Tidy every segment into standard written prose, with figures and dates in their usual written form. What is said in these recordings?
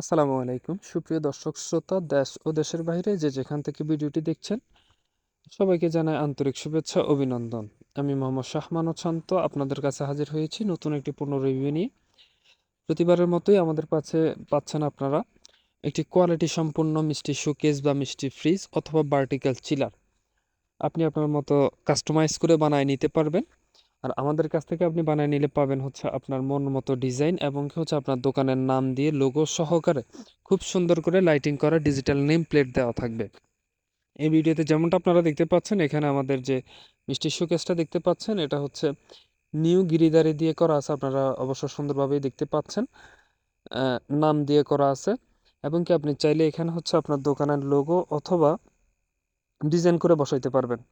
আসসালামু আলাইকুম সুপ্রিয় দর্শক শ্রোতা দেশ ও দেশের বাইরে যে যেখান থেকে ভিডিওটি দেখছেন সবাইকে জানাই আন্তরিক শুভেচ্ছা অভিনন্দন। আমি মোহাম্মদ শাহমানত শান্ত আপনাদের কাছে হাজির হয়েছি নতুন একটি পণ্য রিভিউ নিয়ে। প্রতিবারের মতোই আমাদের কাছে পাচ্ছেন আপনারা একটি কোয়ালিটি সম্পন্ন মিষ্টি শোকেস বা মিষ্টি ফ্রিজ অথবা ভার্টিক্যাল চিলার। আপনি আপনার মতো কাস্টমাইজ করে বানায় নিতে পারবেন। আর আমাদের কাছ থেকে আপনি বানায় নিলে পাবেন হচ্ছে আপনার মন মতো ডিজাইন এবং কি হচ্ছে আপনার দোকানের নাম দিয়ে লোগো সহকারে খুব সুন্দর করে লাইটিং করা ডিজিটাল নেম প্লেট দেওয়া থাকবে। এই ভিডিওতে যেমনটা আপনারা দেখতে পাচ্ছেন এখানে আমাদের যে মিষ্টি শোকেসটা দেখতে পাচ্ছেন এটা হচ্ছে নিউ গিরিদারি দিয়ে করা আছে, আপনারা অবশ্য সুন্দরভাবেই দেখতে পাচ্ছেন। নাম দিয়ে করা আছে এবং কি আপনি চাইলে এখানে হচ্ছে আপনার দোকানের লোগো অথবা ডিজাইন করে বসাইতে পারবেন।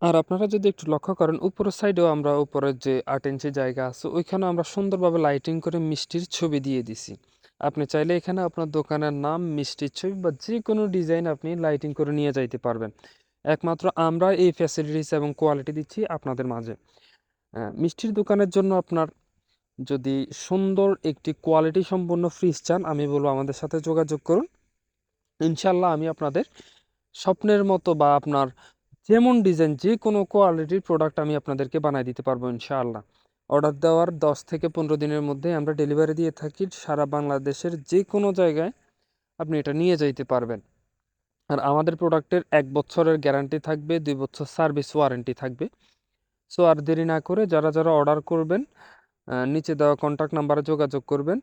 আর আপনারা যদি একটু লক্ষ্য করেন উপরের সাইডেও আমরা উপরের যে ৮ ইঞ্চি জায়গা আছে ওইখানেও আমরা সুন্দরভাবে লাইটিং করে মিষ্টির ছবি দিয়ে দিছি। আপনি চাইলে এখানে আপনার দোকানের নাম, মিষ্টির ছবি বা যে কোনো ডিজাইন আপনি লাইটিং করে নিয়ে যাইতে পারবেন। একমাত্র আমরা এই ফ্যাসিলিটিস এবং কোয়ালিটি দিচ্ছি আপনাদের মাঝে। মিষ্টির দোকানের জন্য আপনার যদি সুন্দর একটি কোয়ালিটি সম্পন্ন ফ্রিজ চান আমি বলবো আমাদের সাথে যোগাযোগ করুন। ইনশাল্লাহ আমি আপনাদের স্বপ্নের মতো বা আপনার যেমন ডিজাইন যে কোনো কোয়ালিটির প্রোডাক্ট আমি আপনাদেরকে বানায় দিতে পারবো ইনশাআল্লাহ। অর্ডার দেওয়ার 10 থেকে 15 দিনের মধ্যে আমরা ডেলিভারি দিয়ে থাকি সারা বাংলাদেশের যে কোনো জায়গায় আপনি এটা নিয়ে যাইতে পারবেন। আর আমাদের প্রোডাক্টের 1 বছরের গ্যারান্টি থাকবে, 2 বছর সার্ভিস ওয়ারেন্টি থাকবে। সো আর দেরি না করে যারা যারা অর্ডার করবেন নিচে দেওয়া কন্ট্যাক্ট নাম্বারে যোগাযোগ করবেন।